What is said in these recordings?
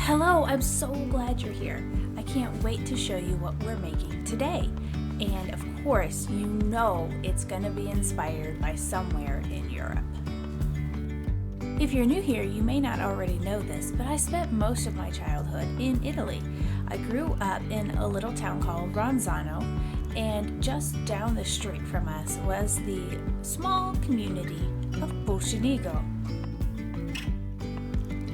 Hello, I'm so glad you're here. I can't wait to show you what we're making today. And of course, you know it's gonna be inspired by somewhere in Europe. If you're new here, you may not already know this, but I spent most of my childhood in Italy. I grew up in a little town called Ronzano, and just down the street from us was the small community of Bocenigo.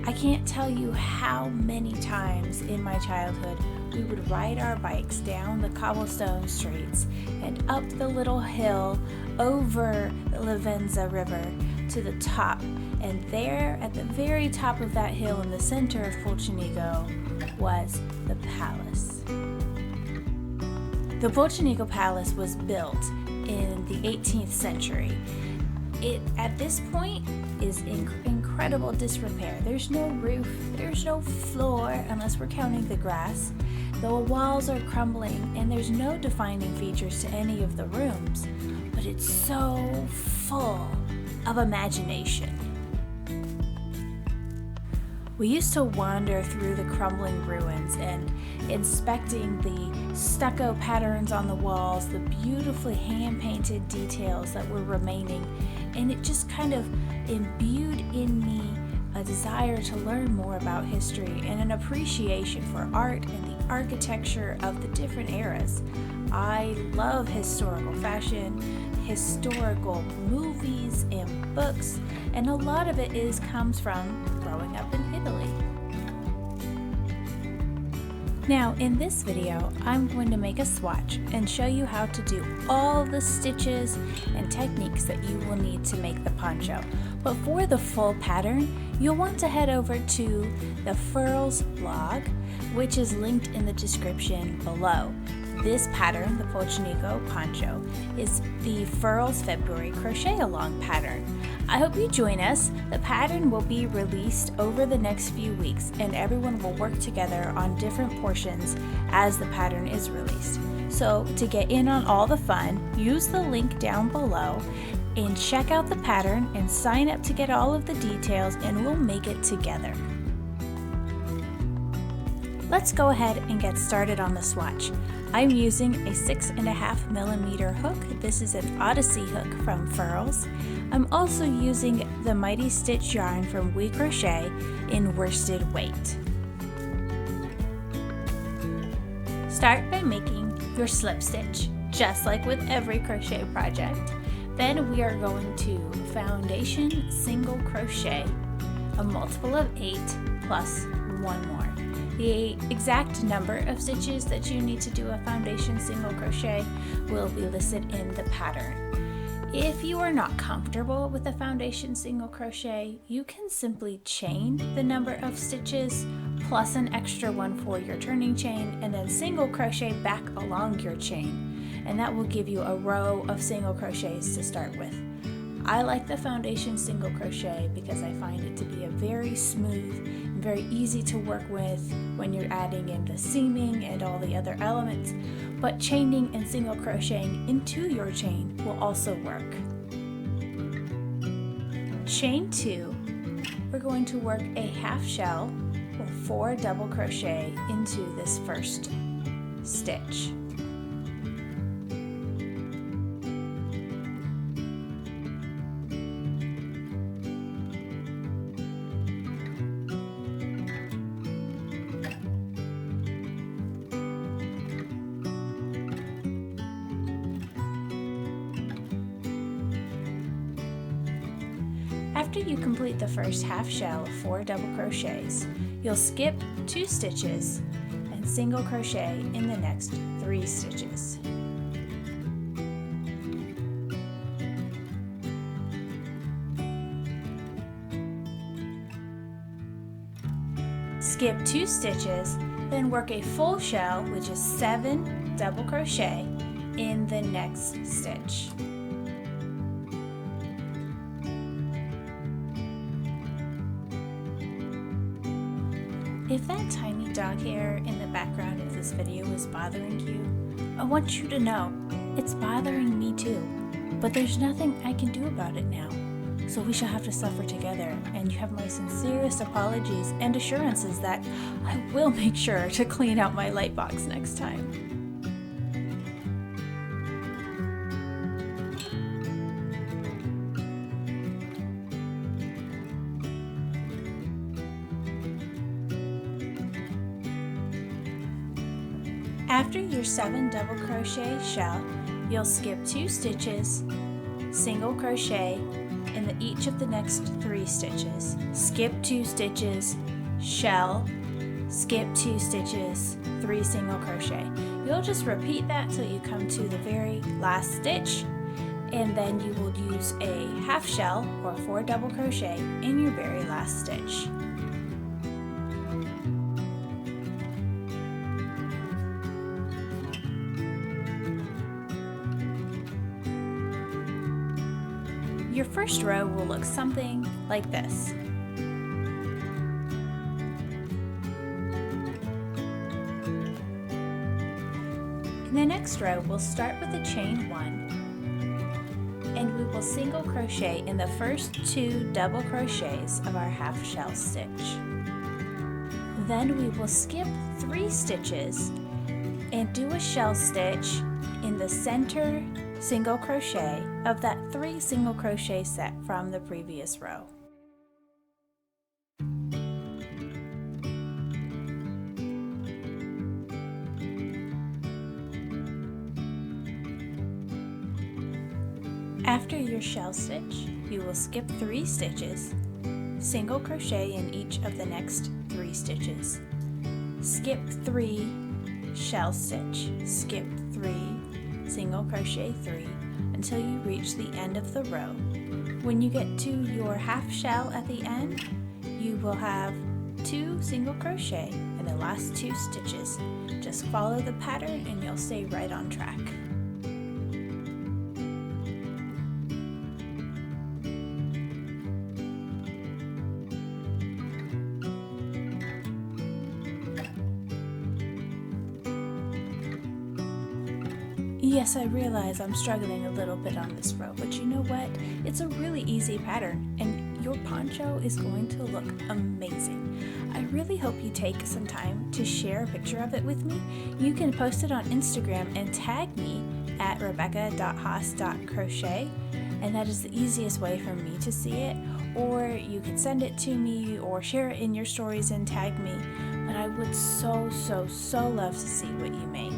I can't tell you how many times in my childhood we would ride our bikes down the cobblestone streets and up the little hill over the Lavenza River to the top. And there at the very top of that hill in the center of Bocenigo was the palace. The Bocenigo Palace was built in the 18th century. It, at this point, is in incredible disrepair. There's no roof, there's no floor unless we're counting the grass. The walls are crumbling and there's no defining features to any of the rooms, but it's so full of imagination. We used to wander through the crumbling ruins and inspecting the stucco patterns on the walls, the beautifully hand-painted details that were remaining, and it just kind of imbued in me a desire to learn more about history and an appreciation for art and the architecture of the different eras. I love historical fashion, historical movies and books, and a lot of it comes from growing up in Italy. Now in this video, I'm going to make a swatch and show you how to do all the stitches and techniques that you will need to make the poncho. But for the full pattern, you'll want to head over to the Furls blog, which is linked in the description below. This pattern, the Bocenigo poncho, is the Furls February Crochet Along pattern. I hope you join us. The pattern will be released over the next few weeks and everyone will work together on different portions as the pattern is released. So to get in on all the fun, use the link down below and check out the pattern and sign up to get all of the details and we'll make it together. Let's go ahead and get started on the swatch. I'm using a 6.5mm hook. This is an Odyssey hook from Furls. I'm also using the Mighty Stitch yarn from We Crochet in worsted weight. Start by making your slip stitch, just like with every crochet project. Then we are going to foundation single crochet a multiple of 8 plus 1 more. The exact number of stitches that you need to do a foundation single crochet will be listed in the pattern. If you are not comfortable with a foundation single crochet, you can simply chain the number of stitches plus an extra one for your turning chain and then single crochet back along your chain, and that will give you a row of single crochets to start with. I like the foundation single crochet because I find it to be a very smooth and very easy to work with when you're adding in the seaming and all the other elements, but chaining and single crocheting into your chain will also work. Chain 2, we're going to work a half shell or 4 double crochet into this first stitch. After you complete the first half shell of 4 double crochets, you'll skip 2 stitches and single crochet in the next 3 stitches. Skip 2 stitches, then work a full shell, which is 7 double crochet in the next stitch. If that tiny dog hair in the background of this video is bothering you, I want you to know it's bothering me too, but there's nothing I can do about it now. so we shall have to suffer together, and you have my sincerest apologies and assurances that I will make sure to clean out my light box next time. After your 7 double crochet shell, you'll skip 2 stitches, single crochet in each of the next 3 stitches, skip 2 stitches, shell, skip 2 stitches, 3 single crochet. You'll just repeat that till you come to the very last stitch, and then you will use a half shell or 4 double crochet in your very last stitch. Your first row will look something like this. In the next row, we'll start with a chain 1, and we will single crochet in the first 2 double crochets of our half shell stitch. Then we will skip 3 stitches and do a shell stitch in the center single crochet of that 3 single crochet set from the previous row. After your shell stitch, you will skip 3 stitches, single crochet in each of the next 3 stitches, skip 3, shell stitch, skip 3, single crochet 3 until you reach the end of the row. When you get to your half shell at the end, you will have 2 single crochet in the last 2 stitches. Just follow the pattern and you'll stay right on track. Yes, I realize I'm struggling a little bit on this row, but you know what? It's a really easy pattern, and your poncho is going to look amazing. I really hope you take some time to share a picture of it with me. You can post it on Instagram and tag me at rebecca.haas.crochet, and that is the easiest way for me to see it. Or you can send it to me or share it in your stories and tag me. But I would so love to see what you make.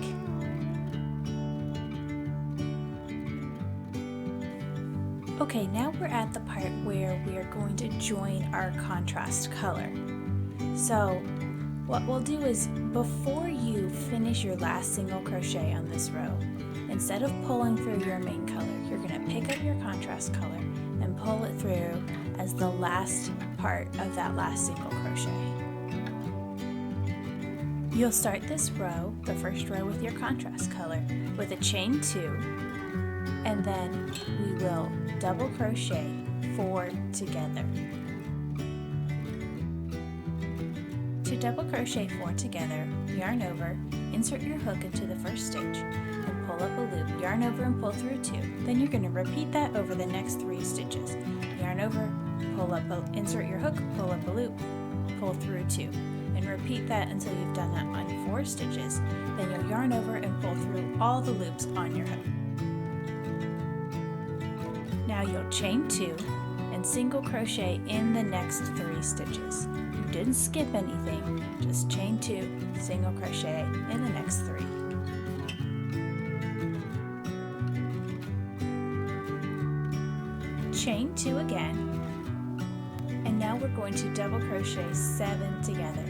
Okay, now we're at the part where we are going to join our contrast color. So what we'll do is, before you finish your last single crochet on this row, instead of pulling through your main color, you're going to pick up your contrast color and pull it through as the last part of that last single crochet. You'll start this row, the first row, with your contrast color with a chain 2, and then we will double crochet 4 together. To double crochet 4 together, yarn over, insert your hook into the first stitch, and pull up a loop, yarn over and pull through 2. Then you're going to repeat that over the next 3 stitches. Yarn over, pull up, insert your hook, pull up a loop, pull through 2. And repeat that until you've done that on 4 stitches. Then you'll yarn over and pull through all the loops on your hook. Now you'll chain 2 and single crochet in the next 3 stitches. You didn't skip anything, just chain 2, single crochet in the next 3. Chain 2 again, and now we're going to double crochet 7 together.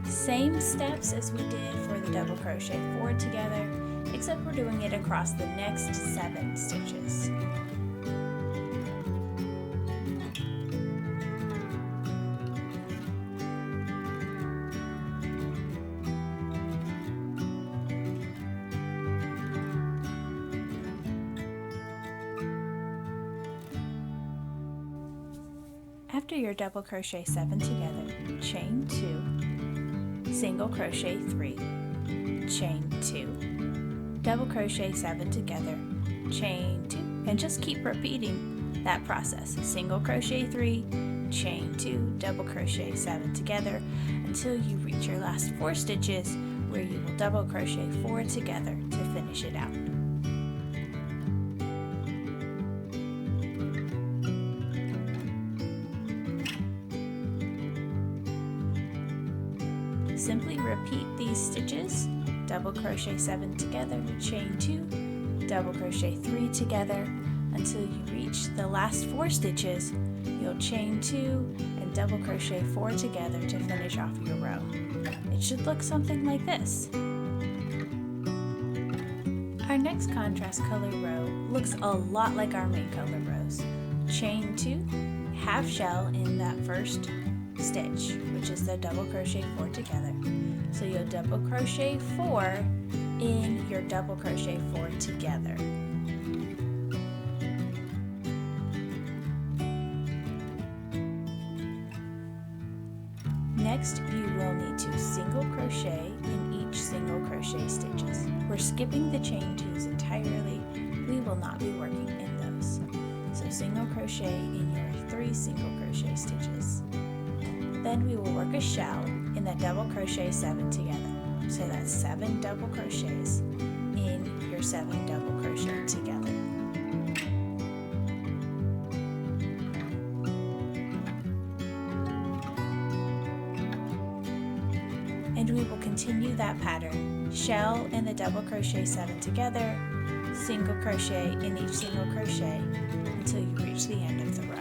Same steps as we did for the double crochet 4 together, except we're doing it across the next 7 stitches. After your double crochet 7 together, chain 2, single crochet 3, chain 2, double crochet 7 together, chain 2, and just keep repeating that process. Single crochet 3, chain 2, double crochet 7 together until you reach your last 4 stitches, where you will double crochet 4 together to finish it out. Simply repeat these stitches, double crochet 7 together, chain 2, double crochet 3 together until you reach the last 4 stitches. You'll chain 2 and double crochet 4 together to finish off your row. It should look something like this. Our next contrast color row looks a lot like our main color rows. Chain 2, half shell in that first stitch, which is the double crochet 4 together. So you'll double crochet 4 in your double crochet 4 together. Next, you will need to single crochet in each single crochet stitches. We're skipping the chain 2s entirely. We will not be working in those. So single crochet in your 3 single crochet stitches. Then we will work a shell in that double crochet 7 together. So that's 7 double crochets in your 7 double crochet together. And we will continue that pattern. Shell in the double crochet 7 together, single crochet in each single crochet until you reach the end of the row.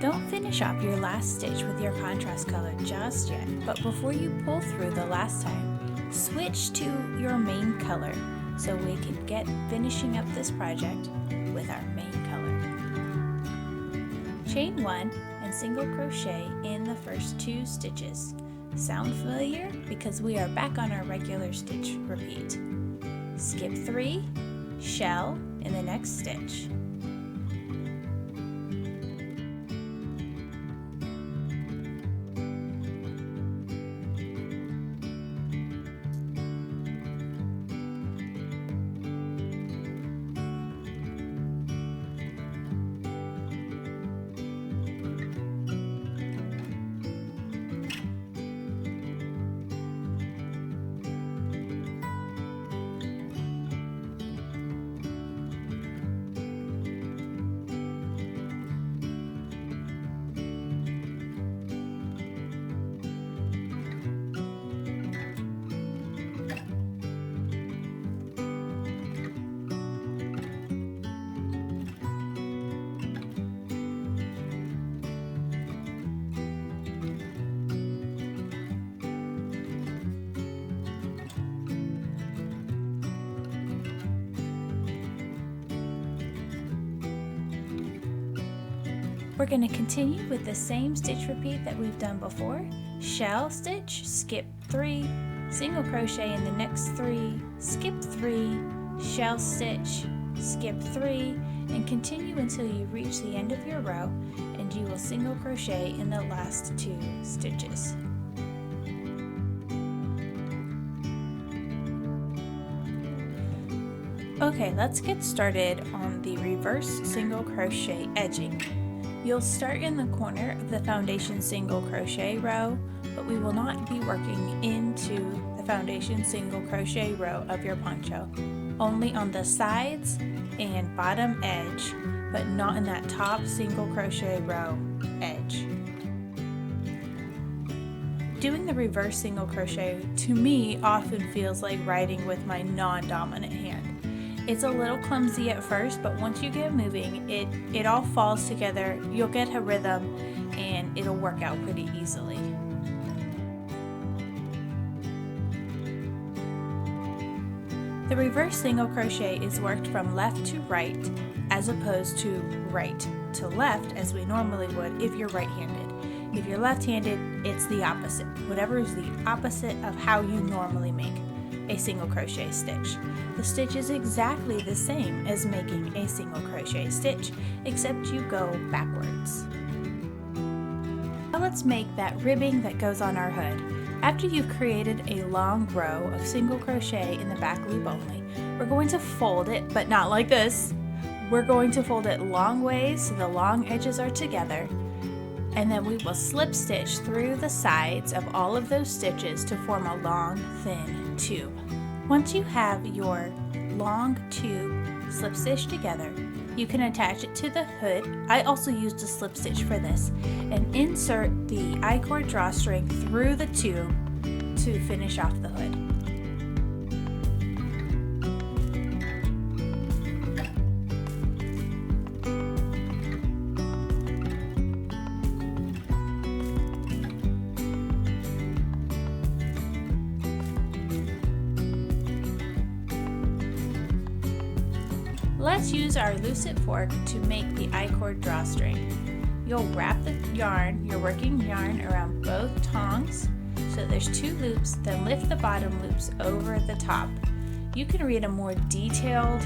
Don't finish off your last stitch with your contrast color just yet, but before you pull through the last time, switch to your main color so we can get finishing up this project with our main color. Chain 1 and single crochet in the first 2 stitches. Sound familiar? Because we are back on our regular stitch repeat. Skip 3, shell in the next stitch. We're going to continue with the same stitch repeat that we've done before. Shell stitch, skip 3, single crochet in the next 3, skip 3, shell stitch, skip 3, and continue until you reach the end of your row, and you will single crochet in the last 2 stitches. Okay, let's get started on the reverse single crochet edging. You'll start in the corner of the foundation single crochet row, but we will not be working into the foundation single crochet row of your poncho. Only on the sides and bottom edge, but not in that top single crochet row edge. Doing the reverse single crochet to me often feels like writing with my non-dominant hand. It's a little clumsy at first, but once you get moving, it all falls together. You'll get a rhythm and it'll work out pretty easily. The reverse single crochet is worked from left to right as opposed to right to left as we normally would if you're right-handed. If you're left-handed, it's the opposite. Whatever is the opposite of how you normally make a single crochet stitch. The stitch is exactly the same as making a single crochet stitch, except you go backwards. Now let's make that ribbing that goes on our hood. After you've created a long row of single crochet in the back loop only, we're going to fold it, but not like this. We're going to fold it long ways so the long edges are together, and then we will slip stitch through the sides of all of those stitches to form a long, thin tube. Once you have your long tube slip stitched together, you can attach it to the hood. I also used a slip stitch for this, and insert the I-cord drawstring through the tube to finish off the hood. Let's use our lucite fork to make the I-cord drawstring. You'll wrap the yarn, your working yarn, around both tongs so there's 2 loops, then lift the bottom loops over the top. You can read a more detailed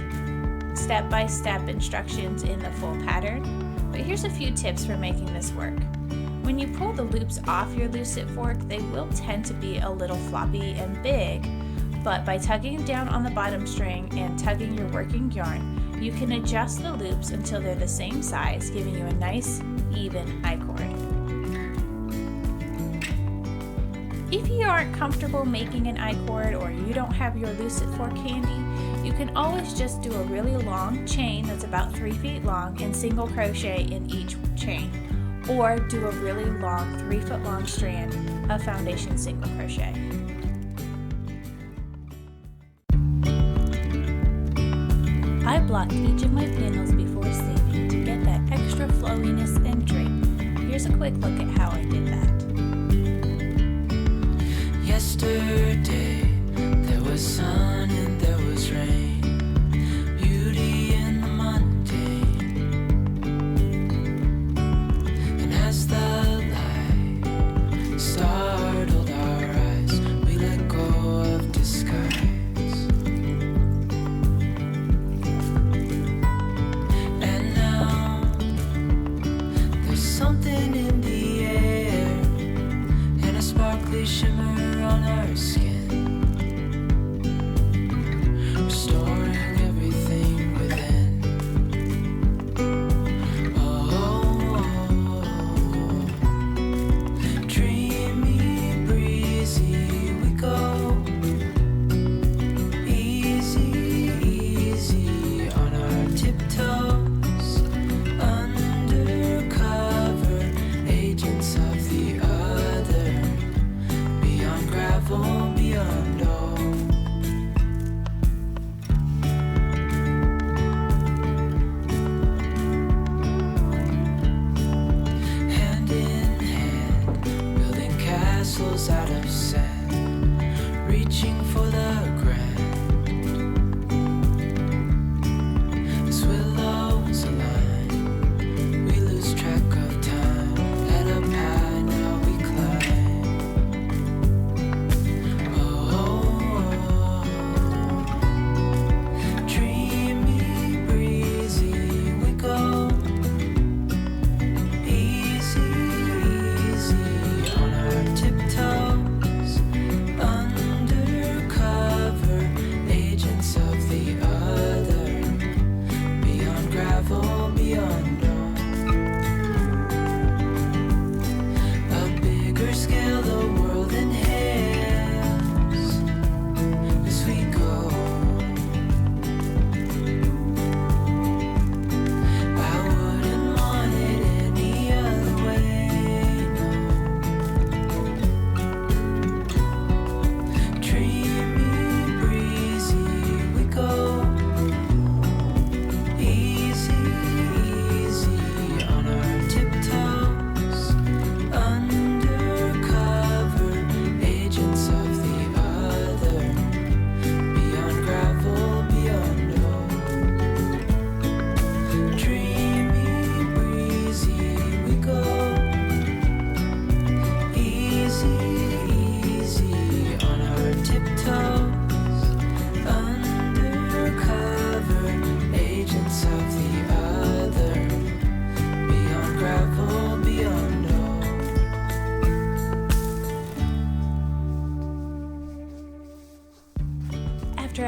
step-by-step instructions in the full pattern, but here's a few tips for making this work. When you pull the loops off your lucite fork, they will tend to be a little floppy and big, but by tugging down on the bottom string and tugging your working yarn, you can adjust the loops until they're the same size, giving you a nice, even I-cord. If you aren't comfortable making an I-cord or you don't have your lucite fork handy, you can always just do a really long chain that's about 3 feet long and single crochet in each chain, or do a really long 3-foot long strand of foundation single crochet. I blocked each of my panels before stitching to get that extra flowiness and drape. Here's a quick look at how I did that. Yesterday there was sun and there was rain, beauty in the mundane, and as the light startled our eyes, we let go of disguise. And now there's something in the air and a sparkly shimmer on our skin.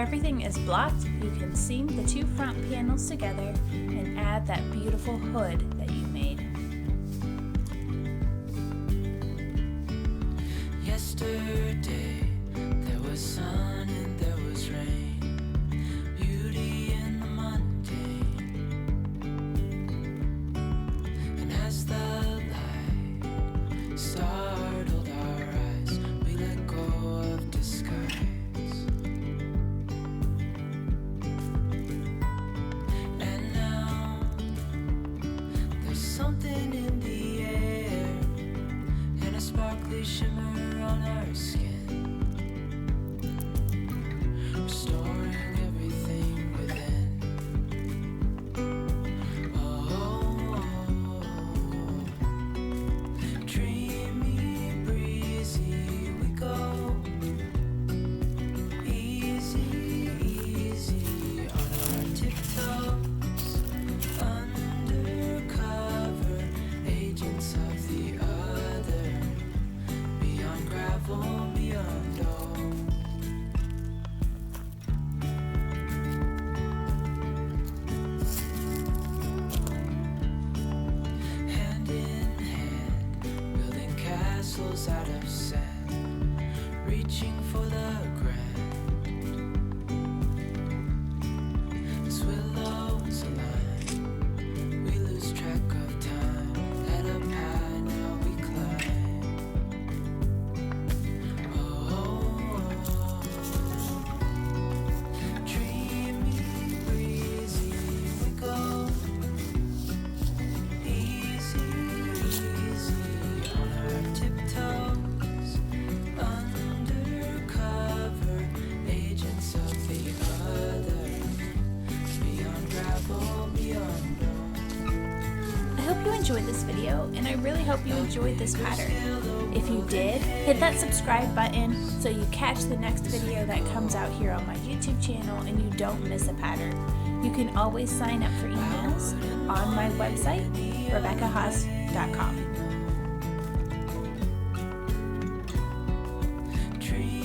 everything is blocked, you can seam the two front panels together and add that beautiful hood that you made. Yesterday there was sun and there was rain, beauty in the mundane. And as the light startled our eyes, we let go of disguise. And now there's something in the air and a sparkly shimmer on our skin, restoring everything within. Oh, dreamy, breezy, we go. Easy, easy on our tiptoes, undercover agents of the other, beyond gravel, beyond all. Hand in hand, building castles out of sand, reaching for the grand. As willows align, we lose track of time. Head up high, now we climb. Oh, dreamy, breezy, we go. Easy, easy on our tiptoes, undercover agents of the other, beyond gravel, beyond all. I hope you enjoyed this video, and I really hope you enjoyed this pattern. If you did, hit that subscribe button so you catch the next video that comes out here on my YouTube channel and you don't miss a pattern. You can always sign up for emails on my website, RebeccaHaas.com. Dream